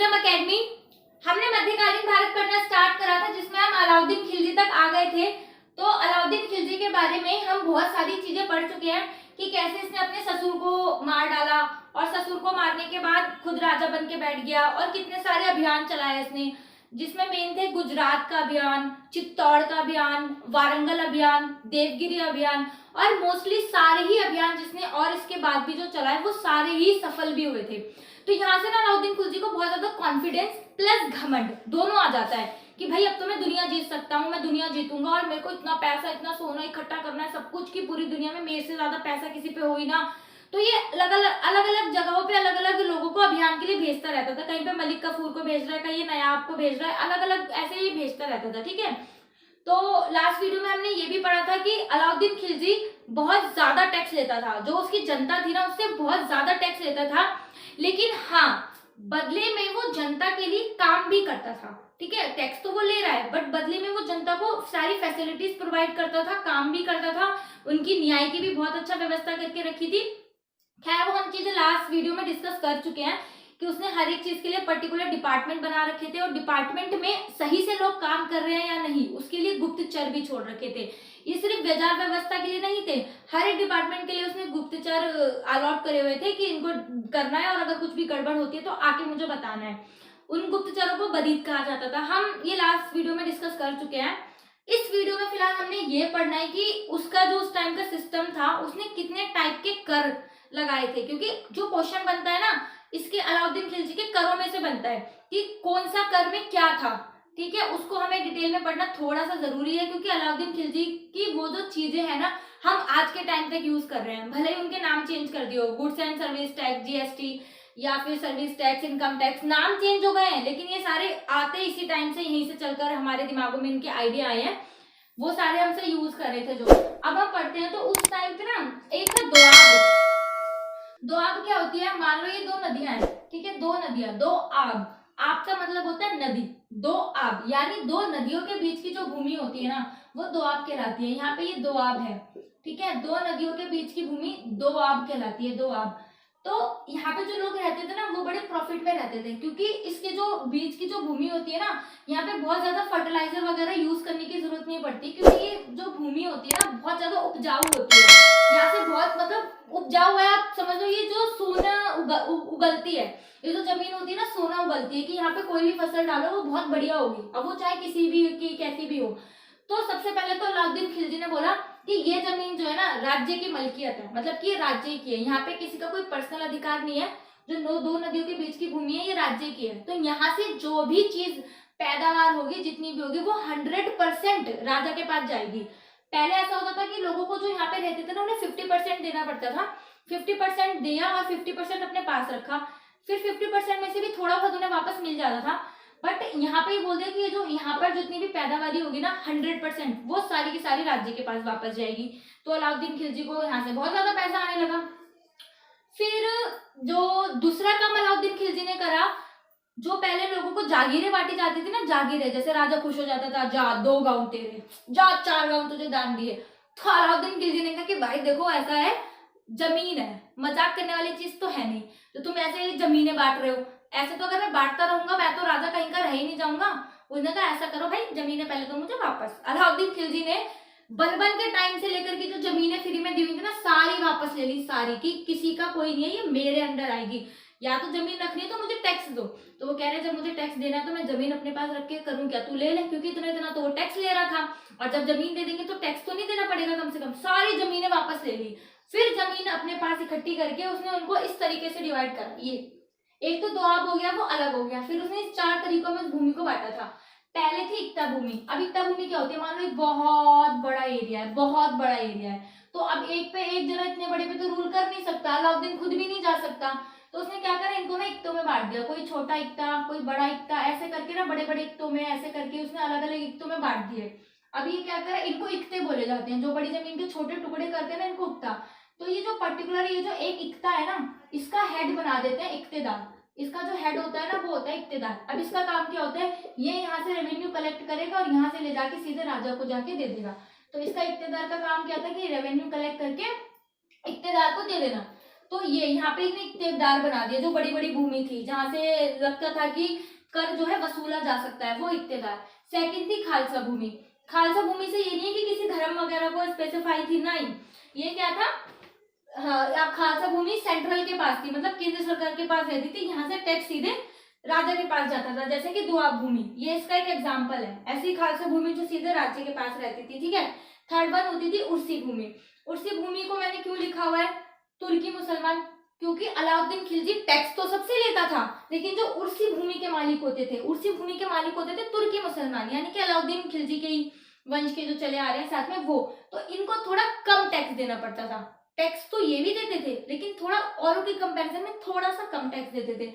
Wisdom academy. हमने मध्यकालीन भारत पढ़ना स्टार्ट करा था जिसमें हम अलाउद्दीन खिलजी तक आ गए थे। तो अलाउद्दीन खिलजी के बारे में हम बहुत सारी चीजें पढ़ चुके हैं कि कैसे इसने अपने ससुर को मार डाला और ससुर को मारने के बाद खुद राजा बन के बैठ गया और कितने सारे अभियान चलाए इसने, जिसमें मेन थे गुजरात का अभियान, चित्तौड़ का अभियान, वारंगल अभियान, देवगिरी अभियान और मोस्टली सारे ही अभियान जिसने और इसके बाद भी जो चलाए वो सारे ही सफल भी हुए थे। तो यहाँ से ना अलाउद्दीन खिलजी को बहुत ज्यादा कॉन्फिडेंस प्लस घमंड दोनों आ जाता है कि भाई अब तो मैं दुनिया जीत सकता हूँ, मैं दुनिया जीतूंगा और मेरे को इतना पैसा इतना सोना इकट्ठा करना है सब कुछ की पूरी दुनिया में मेरे से ज्यादा पैसा किसी पे हो ही ना। तो ये अलग अलग जगहों पे अलग अलग लोगों को अभियान के लिए भेजता रहता था। कहीं पे मलिक कफूर को भेज रहा है, कहीं नयाब को भेज रहा है, अलग अलग ऐसे ही भेजता रहता था। ठीक है, तो लास्ट वीडियो में हमने ये भी पढ़ा था कि अलाउद्दीन खिलजी बहुत ज्यादा टैक्स लेता था, जो उसकी जनता थी ना उससे बहुत ज्यादा टैक्स लेता था, लेकिन हाँ बदले में वो जनता के लिए काम भी करता था। ठीक है, टैक्स तो वो ले रहा है बट बदले में वो जनता को सारी फैसिलिटीज प्रोवाइड करता था, काम भी करता था, उनकी न्याय की भी बहुत अच्छा व्यवस्था करके रखी थी। खैर वो हम चीजें लास्ट वीडियो में डिस्कस कर चुके हैं कि उसने हर एक चीज के लिए पर्टिकुलर डिपार्टमेंट बना रखे थे और डिपार्टमेंट में सही से लोग काम कर रहे हैं या नहीं उसके लिए गुप्तचर भी छोड़ रखे थे। ये सिर्फ बाजार व्यवस्था के लिए नहीं थे, हर एक डिपार्टमेंट के लिए उसने गुप्तचर अलॉट करे हुए थे कि इनको करना है और अगर कुछ भी गड़बड़ होती है तो आके मुझे बताना है। उन गुप्तचरों को बरीद कहा जाता था। हम ये लास्ट वीडियो में डिस्कस कर चुके हैं। इस वीडियो में फिलहाल हमने ये पढ़ना है कि उसका जो उस टाइम का सिस्टम था उसने कितने टाइप के कर लगाए थे, क्योंकि जो क्वेश्चन बनता है ना इसके अलाउद्दीन खिलजी के करों में से बनता है कि कौन सा कर में क्या था। ठीक है, उसको हमें डिटेल में पढ़ना थोड़ा सा जरूरी है क्योंकि अलाउद्दीन खिलजी की वो जो चीजें हैं ना हम आज के टाइम तक यूज कर रहे हैं, भले ही उनके नाम चेंज कर दिए हो, goods and service tax GST या फिर सर्विस टैक्स इनकम टैक्स, नाम चेंज हो गए हैं लेकिन ये सारे आते इसी टाइम से यहीं से चलकर हमारे दिमागों में इनके आइडिया आए हैं, वो सारे हमसे यूज कर रहे थे। जो अब हम पढ़ते हैं तो उस टाइम पे ना एक था दोआब। दोआब क्या होती है, मान लो ये दो नदियां हैं, ठीक है, दो नदियां, दो आब, आब का मतलब होता है नदी, दो आब यानी दो नदियों के बीच की जो भूमि होती है ना वो दोआब कहलाती है। यहाँ पे ये दोआब है, ठीक है, दो नदियों के बीच की भूमि दोआब कहलाती है, दोआब। तो यहाँ पे जो लोग रहते थे ना वो बड़े प्रॉफिट में रहते थे क्योंकि इसके जो बीच की जो भूमि होती है ना यहाँ पे बहुत ज्यादा फर्टिलाइजर वगैरह यूज करने की जरूरत नहीं पड़ती क्योंकि ये जो भूमि होती है ना बहुत ज्यादा उपजाऊ होती है। यहाँ से बहुत मतलब उपजाऊ है, आप समझ लो ये जो सोना उगलती है, ये जो जमीन होती है ना सोना उगलती है कि यहाँ पे कोई भी फसल डालो वो बहुत बढ़िया होगी, अब वो चाहे किसी भी की कैसी भी हो। तो सबसे पहले तो अलाउद्दीन खिलजी ने बोला कि ये जमीन जो है ना राज्य की मलकियत है, मतलब कि ये राज्य की है, यहाँ पे किसी का कोई पर्सनल अधिकार नहीं है, जो दो नदियों के बीच की भूमि है ये राज्य की है। तो यहाँ से जो भी चीज पैदावार होगी जितनी भी होगी वो 100% राजा के पास जाएगी। पहले ऐसा होता था कि लोगों को जो यहाँ पे रहते थे ना उन्हें 50% देना पड़ता था, 50% दिया और 50% अपने पास रखा, फिर 50% में से भी थोड़ा बहुत उन्हें वापस मिल जाता था। बट यहाँ पे बोल दिया कि ये जो यहाँ पर जितनी भी पैदावारी होगी ना 100% वो सारी की सारी राज्य के पास वापस जाएगी। तो अलाउद्दीन खिलजी को यहाँ से बहुत ज्यादा पैसा आने लगा। फिर जो दूसरा काम अलाउद्दीन खिलजी ने करा, जो पहले लोगों को जागीरें बांटी जाती थी ना, जागीरें, जैसे राजा खुश हो जाता था, जा 2 गांव तेरे, जा 4 गांव तुझे दान दिए, तो अलाउद्दीन खिलजी ने कहा कि भाई देखो ऐसा है, जमीन है, मजाक करने वाली चीज तो है नहीं, तो तुम ऐसे जमीनें बांट रहे हो, ऐसे तो अगर मैं बांटता रहूंगा मैं तो राजा कहीं का रह ही नहीं जाऊंगा। उसने कहा ऐसा करो भाई जमीनें पहले तो मुझे वापस। अलाउद्दीन खिलजी ने बलबन के टाइम से लेकर के जो जमीनें फ्री में दी हुई थी ना सारी वापस ले ली, सारी की किसी का कोई नहीं है, ये मेरे अंडर आएगी, या तो जमीन रखनी है तो मुझे टैक्स दो। तो वो कह रहे जब मुझे टैक्स देना है तो मैं जमीन अपने पास रख के करूँ क्या, तू ले ले, क्योंकि इतना इतना तो वो टैक्स ले रहा था और जब जमीन दे देंगे तो टैक्स तो नहीं देना पड़ेगा, कम से कम सारी जमीनें वापस ले ली। फिर जमीन अपने पास इकट्ठी करके उसने उनको इस तरीके से डिवाइड करा, ये एक तो दोआब हो गया वो अलग हो गया, फिर उसने इस 4 तरीकों में उस भूमि को बांटा था। पहले थी इक्ता भूमि। अब इक्ता भूमि क्या होती है, मान लो एक बहुत बड़ा एरिया है, बहुत बड़ा एरिया है, तो अब एक पे एक जना इतने बड़े पे तो रूल कर नहीं सकता, अलाउद्दीन खुद भी नहीं जा सकता, तो उसने क्या करा इनको ना इक्तों में बांट दिया, कोई छोटा इक्ता कोई बड़ा इक्ता, ऐसे करके ना बड़े बड़े इक्तों में ऐसे करके उसने अलग अलग इक्तों में बांट दिए। अब ये क्या करा, इनको इक्ते बोले जाते हैं, जो बड़ी जमीन के छोटे टुकड़े करते हैं ना इनको इक्ता। तो ये जो पर्टिकुलर ये जो एक इक्ता है ना इसका हेड बना देते हैं इक्तेदार, इसका जो हेड होता है ना वो होता है इक्तेदार। अब इसका काम क्या होता है, ये यहाँ से रेवेन्यू कलेक्ट करेगा और यहाँ से ले जाके सीधे राजा को जाके दे देगा। तो इसका इक्तेदार का काम क्या था कि रेवेन्यू कलेक्ट करके इक्तेदार को दे देना। तो ये यहाँ पे एक देवदार बना दिया, जो बड़ी बड़ी भूमि थी जहां से लगता था कि कर जो है वसूला जा सकता है, वो इक्तेदार। सेकंड थी खालसा भूमि। खालसा भूमि से ये नहीं है कि किसी धर्म वगैरह को स्पेसिफाई थी, नहीं, ये क्या था, हाँ, खालसा भूमि सेंट्रल के पास थी, मतलब केंद्र सरकार के पास रहती थी, यहाँ से टैक्स सीधे राजा के पास जाता था, जैसे कि दोआब भूमि, ये इसका एक एग्जाम्पल है। ऐसी खालसा भूमि जो सीधे राज्य के पास रहती थी, ठीक है। थर्ड वन होती थी उर्सी भूमि। उर्सी भूमि को मैंने क्यों लिखा हुआ है, तुर्की मुसलमान, क्योंकि अलाउद्दीन खिलजी टैक्स तो सबसे लेता था, लेकिन जो उर्सी भूमि के मालिक होते थे, उर्सी भूमि के मालिक होते थे तुर्की मुसलमान, यानी कि अलाउद्दीन खिलजी के ही वंश के जो चले आ रहे हैं साथ में वो, तो इनको थोड़ा कम टैक्स देना पड़ता था। टैक्स तो ये भी देते थे, लेकिन थोड़ा औरों के कंपैरिजन में थोड़ा सा कम टैक्स देते थे।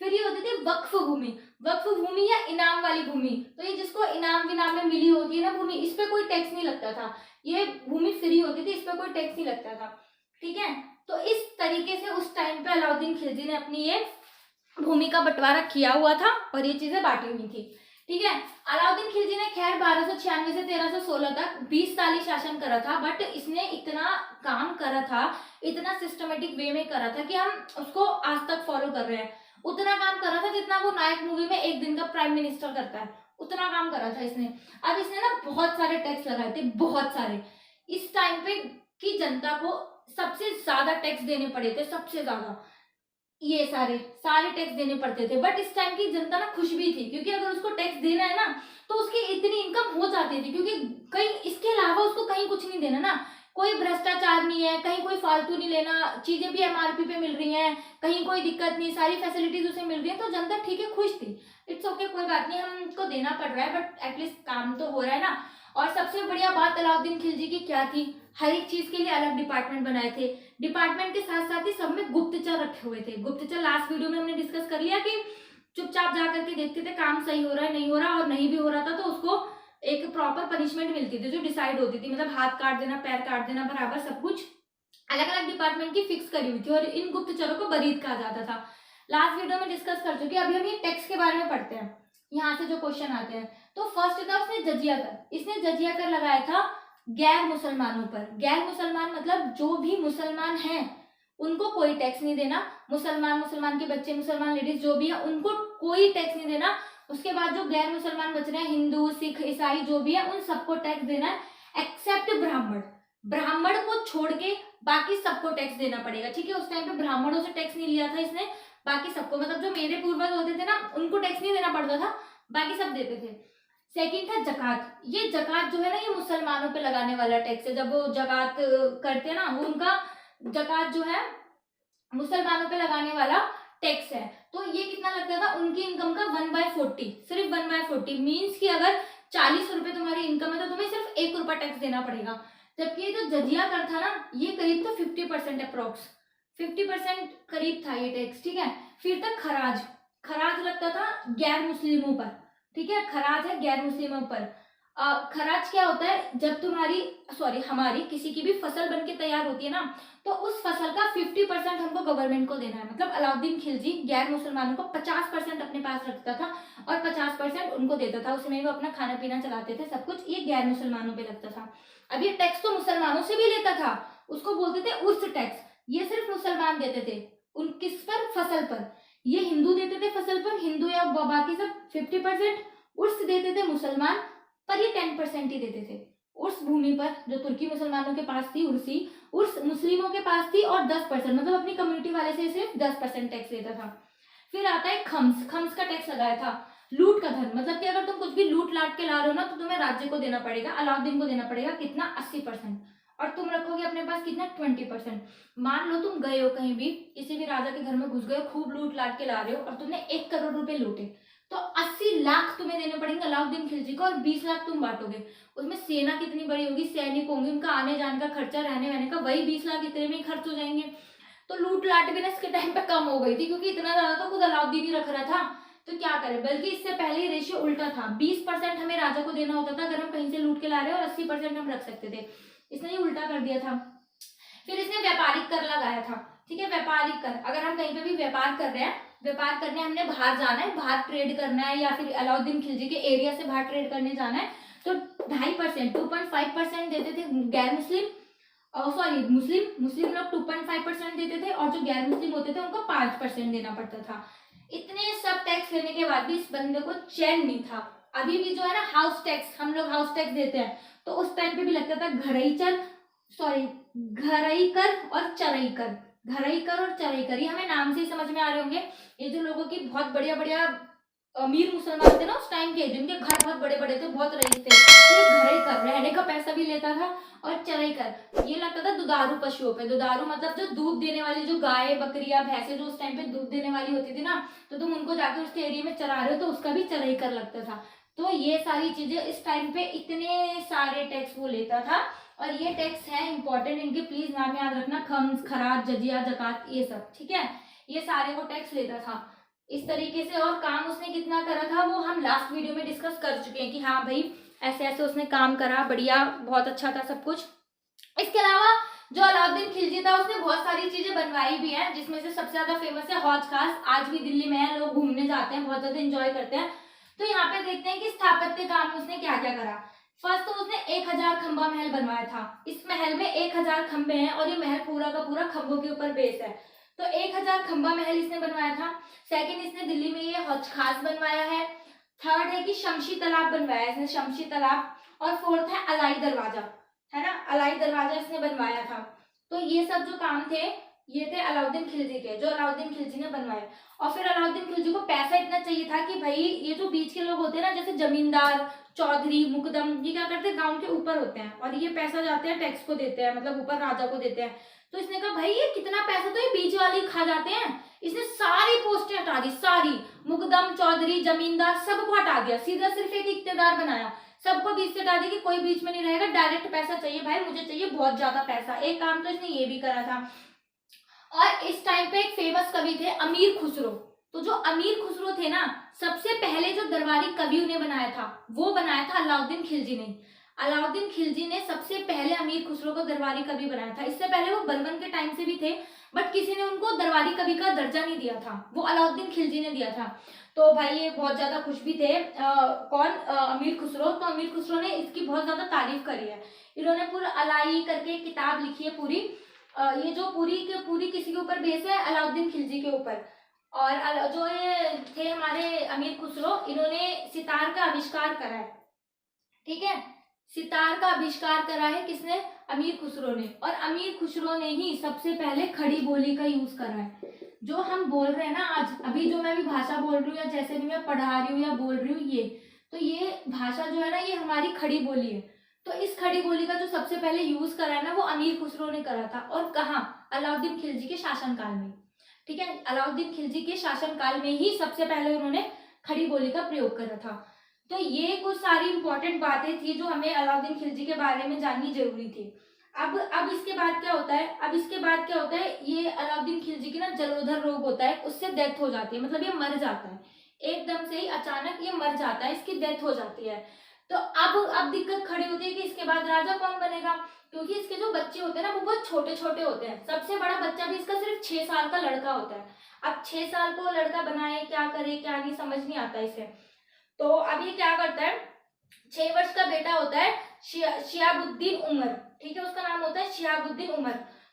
फिर ये होती थी वक्फ भूमि। वक्फ भूमि या इनाम वाली भूमि, तो ये जिसको इनाम विनाम में मिली होती है ना भूमि, इस पे कोई टैक्स नहीं लगता था, ये भूमि फ्री होती थी, इस पे कोई टैक्स नहीं लगता था, ठीक है। तो इस तरीके से उस टाइम पे अलाउद्दीन खिलजी ने अपनी ये भूमि का बंटवारा किया हुआ था और ये चीजें बांटी हुई थी, ठीक है। अलाउद्दीन खिलजी ने खैर 1296 से 1316 तक 20 साल ही शासन करा था, बट इसने इतना काम करा था, इतना सिस्टमेटिक वे में करा था कि हम उसको आज तक फॉलो कर रहे हैं। उतना काम करा था जितना वो नायक मूवी में एक दिन का प्राइम मिनिस्टर करता है, उतना काम करा था इसने। अब इसने ना बहुत सारे टैक्स लगाए थे, बहुत सारे। इस टाइम पे की जनता को सबसे ज्यादा टैक्स देने पड़े थे, सबसे ज्यादा ये सारे सारे टैक्स देने पड़ते थे। बट इस टाइम की जनता ना खुश भी थी, क्योंकि अगर उसको टैक्स देना है ना तो उसकी इतनी इनकम हो जाती थी, क्योंकि कहीं इसके अलावा उसको कहीं कुछ नहीं देना ना, कोई भ्रष्टाचार नहीं है, कहीं कोई फालतू नहीं लेना, चीजें भी एमआरपी पे मिल रही हैं, कहीं कोई दिक्कत नहीं, सारी फैसिलिटीज उसे मिल रही है, तो जनता ठीक है, खुश थी। इट्स ओके, कोई बात नहीं, हमको देना पड़ रहा है बट एटलीस्ट काम तो हो रहा है ना। और सबसे बढ़िया बात अलाउद्दीन खिलजी की क्या थी, हर एक चीज के लिए अलग डिपार्टमेंट बनाए थे। डिपार्टमेंट के साथ साथ ही सब में गुप्तचर रखे हुए थे। गुप्तचर लास्ट वीडियो में हमने डिस्कस कर लिया कि चुपचाप जा करके देखते थे काम सही हो रहा है नहीं हो रहा, और नहीं भी हो रहा था तो उसको एक प्रॉपर पनिशमेंट मिलती थी जो डिसाइड होती थी, मतलब हाथ काट देना, पैर काट देना, बराबर सब कुछ अलग अलग डिपार्टमेंट की फिक्स करी हुई थी, और इन गुप्तचरों को बरीद कहा जाता था। लास्ट वीडियो में डिस्कस कर चुके, अभी हम ये टैक्स के बारे में पढ़ते हैं, यहाँ से जो क्वेश्चन आते हैं। तो फर्स्ट था उसने जजिया कर, इसने जजिया कर लगाया था गैर मुसलमानों पर। गैर मुसलमान मतलब जो भी मुसलमान हैं उनको कोई टैक्स नहीं देना, मुसलमान के बच्चे, मुसलमान लेडीज जो भी है उनको कोई टैक्स नहीं देना। उसके बाद जो गैर मुसलमान बच रहे हैं, हिंदू, सिख, ईसाई जो भी है, उन सबको टैक्स देना है, एक्सेप्ट ब्राह्मण। ब्राह्मण को छोड़ के बाकी सबको टैक्स देना पड़ेगा, ठीक है। उस टाइम पे ब्राह्मणों से टैक्स नहीं लिया था इसने, बाकी सबको, मतलब जो मेरे पूर्वज होते थे ना उनको टैक्स नहीं देना पड़ता था, बाकी सब देते थे। सेकंड था जकात। ये जकात जो है ना, ये मुसलमानों पे लगाने वाला टैक्स है। जब वो जकात करते हैं ना, वो उनका जकात जो है मुसलमानों पे लगाने वाला टैक्स है। तो ये कितना लगता था, उनकी इनकम का 1/40, सिर्फ 1/40 मीन्स कि अगर 40 रुपए तुम्हारी इनकम है तो तुम्हें सिर्फ 1 रुपया टैक्स देना पड़ेगा। जबकि जो जजिया कर था ना, ये करीब तो 50% अप्रोक्स 50% करीब था ये टैक्स, ठीक है। फिर तक खराज, खराज लगता था गैर मुस्लिमों पर, ठीक है, खराज है गैर मुस्लिमों पर। खराज क्या होता है, जब तुम्हारी हमारी किसी की भी फसल बन के तैयार होती है ना, तो उस फसल का 50% हमको गवर्नमेंट को देना है। मतलब अलाउद्दीन खिलजी गैर मुसलमानों को 50% अपने पास रखता था और 50% उनको देता था, उसमें वो अपना खाना पीना चलाते थे, सब कुछ ये गैर मुसलमानों पे लगता था। अब ये टैक्स तो मुसलमानों से भी लेता था, उसको बोलते थे उर्स टैक्स। ये सिर्फ मुसलमान देते थे, उन किस पर, फसल पर। ये हिंदू देते थे फसल पर, हिंदू या बाकी सब 50%, उर्स देते थे मुसलमान, पर ये 10% ही देते थे। उर्स भूमि पर जो तुर्की मुसलमानों के पास थी उर्सी, उर्स मुस्लिमों के पास थी, और 10% मतलब अपनी कम्युनिटी वाले से सिर्फ 10% टैक्स लेता था। फिर आता है खम्स। खम्स का टैक्स लगाया था लूट का धन, मतलब कि अगर तुम कुछ भी लूट लाट के ला रहे हो ना तो तुम्हें राज्य को देना पड़ेगा, अलाउद्दीन को देना पड़ेगा। कितना, 80%, और तुम रखोगे अपने पास कितना, 20%। मान लो तुम गए हो कहीं भी, किसी भी राजा के घर में घुस गए हो, खूब लूट लाट के ला रहे हो और तुमने 1 करोड़ रुपए लूटे, तो 80 लाख तुम्हें देने पड़ेंगे अलाउद्दीन खिलजी को, और 20 लाख तुम बांटोगे। उसमें सेना कितनी बड़ी होगी, सैनिक होंगे, उनका आने जाने का खर्चा, रहने वहने का, वही 20 लाख इतने में ही खर्च हो जाएंगे। तो लूट लाट भी ना इसके टाइम पे कम हो गई थी, क्योंकि इतना ज्यादा तो खुद अलाउद्दीन ही रख रहा था, तो क्या करे। बल्कि इससे पहले ही रेशियो उल्टा था, 20% हमें राजा को देना होता था अगर हम कहीं से लूट के ला रहे हैं, और 80% हम रख सकते थे। इसने ये उल्टा कर दिया था। फिर इसने व्यापारिक कर लगाया था, ठीक है। व्यापारिक कर, अगर हम कहीं पे भी व्यापार कर रहे हैं, व्यापार करने हमने बाहर जाना है, बाहर ट्रेड करना है, या फिर अलाउद्दीन खिलजी के एरिया से बाहर ट्रेड करने जाना है, तो 2.5%, 2.5% देते थे गैर मुस्लिम, सॉरी मुस्लिम लोग 2.5% देते थे और जो गैर मुस्लिम होते थे उनको 5% देना पड़ता था। इतने सब टैक्स लेने के बाद भी इस बंदे को चैन नहीं था। अभी भी जो है ना हाउस टैक्स, हम लोग हाउस टैक्स देते हैं, तो उस टाइम पे भी लगता था घरई कर और चरई कर, घरई कर और चरई कर, ये हमें नाम से ही समझ में आ रहे होंगे। ये जो लोगों की बहुत बढ़िया बढ़िया अमीर मुसलमान थे ना उस टाइम के, जिनके घर बहुत बड़े बड़े थे, बहुत रईस थे, तो ये घरई कर, रहने का पैसा भी लेता था, और चरई कर ये लगता था दुधारू पशुओं पे। दुधारू मतलब जो दूध देने वाली, जो गाय बकरियां भैंसे जो उस टाइम पे दूध देने वाली होती थी ना, तो तुम उनको जाके उसके एरिया में चरा रहे हो तो उसका भी चरई कर लगता था। तो ये सारी चीजें इस टाइम पे इतने सारे टैक्स वो लेता था, और ये टैक्स है इंपॉर्टेंट, इनके प्लीज नाम याद रखना, खम्स, खराज, जजिया, जकात, ये सब, ठीक है, ये सारे वो टैक्स लेता था इस तरीके से। और काम उसने कितना करा था वो हम लास्ट वीडियो में डिस्कस कर चुके हैं कि हाँ भाई ऐसे ऐसे उसने काम करा, बढ़िया, बहुत अच्छा था सब कुछ। इसके अलावा जो अलाउद्दीन खिलजी था उसने बहुत सारी चीजें बनवाई भी हैं, जिसमें से सबसे ज्यादा फेमस है हौज खास। आज भी दिल्ली में है, लोग घूमने जाते हैं, बहुत ज्यादा एंजॉय करते हैं। तो यहाँ पे देखते हैं कि स्थापत्य काम में उसने क्या क्या करा। फर्स्ट तो उसने 1000 खंबा महल बनवाया था। इस महल में 1000 खंबे हैं और ये महल पूरा का पूरा खंबों के ऊपर बेस है, तो 1000 खंबा महल इसने बनवाया था। सेकंड, इसने दिल्ली में ये हौज खास बनवाया है। थर्ड है कि शमशी तालाब बनवाया है इसने, शमशी तालाब। और फोर्थ है अलाई दरवाजा, है ना, अलाई दरवाजा इसने बनवाया था। तो ये सब जो काम थे ये थे अलाउद्दीन खिलजी के, जो अलाउद्दीन खिलजी ने बनवाए। और फिर अलाउद्दीन खिलजी को पैसा इतना चाहिए था कि भाई ये जो बीच के लोग होते हैं ना, जैसे जमींदार, चौधरी, मुकदम, ये क्या करते हैं, गांव के ऊपर होते हैं और ये पैसा जाते हैं टैक्स को देते हैं, मतलब ऊपर राजा को देते हैं। तो इसने कहा भाई ये कितना पैसा तो ये बीच वाले खा जाते हैं। इसने सारी पोस्टें हटा दी, सारी, मुकदम, चौधरी, जमींदार, सबको हटा दिया, सीधा सिर्फ एक इक्तेदार बनाया, सबको बीच से हटा दिया कि कोई बीच में नहीं रहेगा, डायरेक्ट पैसा चाहिए भाई, मुझे चाहिए बहुत ज्यादा पैसा। एक काम तो इसने ये भी करा था। और इस टाइम पे एक फेमस कवि थे अमीर खुसरो। तो जो अमीर खुसरो थे ना, सबसे पहले जो दरबारी कवि उन्हें बनाया था वो बनाया था अलाउद्दीन खिलजी ने। अलाउद्दीन खिलजी ने सबसे पहले अमीर खुसरो को दरबारी कवि बनाया था। इससे पहले वो बलबन के टाइम से भी थे, बट किसी ने उनको दरबारी कवि का दर्जा नहीं दिया था, वो अलाउद्दीन खिलजी ने दिया था। तो भाई ये बहुत ज्यादा खुश भी थे। अमीर खुसरो। तो अमीर खुसरो ने इसकी बहुत ज्यादा तारीफ करी है। इन्होंने पूरा अलाई करके किताब लिखी है पूरी, ये जो पूरी के पूरी किसी के ऊपर बेस है, अलाउद्दीन खिलजी के ऊपर। और जो ये थे हमारे अमीर खुसरो, इन्होंने सितार का आविष्कार करा है, ठीक है, सितार का आविष्कार करा है किसने, अमीर खुसरो ने। और अमीर खुसरो ने ही सबसे पहले खड़ी बोली का यूज करा है। जो हम बोल रहे हैं ना आज, अभी जो मैं भी भाषा बोल रही हूँ या जैसे भी मैं पढ़ा रही हूँ या बोल रही हूँ, ये भाषा जो है ना ये हमारी खड़ी बोली है। तो इस खड़ी बोली का जो सबसे पहले यूज करा है ना वो अमीर खुसरो ने करा था। और कहाँ, अलाउद्दीन खिलजी के शासनकाल में, ठीक है, अलाउद्दीन खिलजी के शासनकाल में ही सबसे पहले उन्होंने खड़ी बोली का प्रयोग करा था। तो ये कुछ सारी इंपॉर्टेंट बातें थी जो हमें अलाउद्दीन खिलजी के बारे में जाननी जरूरी थी। अब इसके बाद क्या होता है, ये अलाउद्दीन खिलजी की ना जलोधर रोग होता है, उससे डेथ हो जाती है, मतलब ये मर जाता है, एकदम से ही अचानक ये मर जाता है, इसकी डेथ हो जाती है। तो अब दिक्कत खड़ी होती है कि इसके बाद राजा कौन बनेगा, क्योंकि इसके जो बच्चे होते हैं ना वो बहुत छोटे छोटे होते हैं। सबसे बड़ा बच्चा भी इसका सिर्फ 6 साल का लड़का होता है। अब 6 साल को लड़का बनाए, क्या करे क्या नहीं, समझ नहीं आता इसे। तो अब ये क्या करता है, 6 वर्ष का बेटा होता है शिहाबुद्दीन उमर, ठीक है, उसका नाम होता है शिहाबुद्दीन उमर।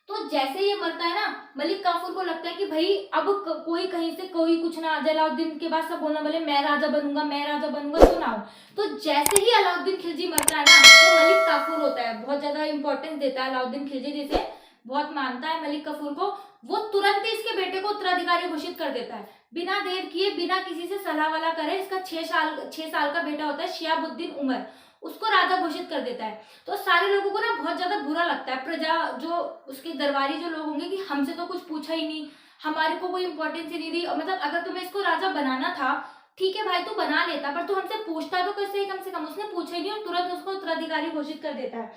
तो जैसे ये मरता है ना, मलिक काफूर को लगता है कि भाई अब कोई कहीं से कोई कुछ ना, अलाउद्दीन के बाद सब बोलना बोले मैं राजा बनूंगा मैं राजा बनूंगा, तो ना हो। तो जैसे ही अलाउद्दीन खिलजी मरता है ना, तो मलिक काफूर होता है, बहुत ज्यादा इंपॉर्टेंस देता है अलाउद्दीन खिलजी, जिसे बहुत मानता है मलिक काफूर को, वो तुरंत ही इसके बेटे को उत्तराधिकारी घोषित कर देता है, बिना देर किए, बिना किसी से सलाह वाला करे। इसका 6 साल का बेटा होता है शिहाबुद्दीन उमर, उसको राजा घोषित कर देता है। तो सारे लोगों को ना बहुत ज्यादा बुरा लगता है, प्रजा जो उसके दरबारी जो लोग होंगे कि हमसे तो कुछ पूछा ही नहीं, हमारे को कोई इंपॉर्टेंस ही नहीं दी, मतलब अगर तुम्हें इसको राजा बनाना था ठीक है भाई तू बना लेता, पर तू हमसे पूछता तो कैसे ही, कम से कम। उसने पूछा ही नहीं और तुरंत उसको उत्तराधिकारी घोषित कर देता है।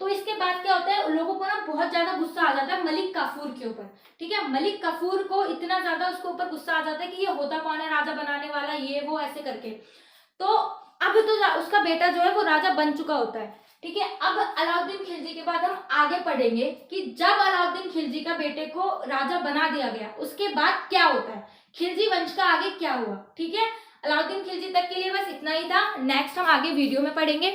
तो इसके बाद क्या होता है, लोगों को ना बहुत ज्यादा गुस्सा आ जाता है मलिक काफूर के ऊपर, ठीक है, मलिक काफूर को इतना ज्यादा उसके ऊपर गुस्सा आ जाता है कि ये होता कौन है राजा बनाने वाला, ये वो ऐसे करके। तो अब तो उसका बेटा जो है वो राजा बन चुका होता है, ठीक है। अब अलाउद्दीन खिलजी के बाद हम आगे पढ़ेंगे कि जब अलाउद्दीन खिलजी का बेटे को राजा बना दिया गया उसके बाद क्या होता है, खिलजी वंश का आगे क्या हुआ, ठीक है। अलाउद्दीन खिलजी तक के लिए बस इतना ही था, नेक्स्ट हम आगे वीडियो में पढ़ेंगे।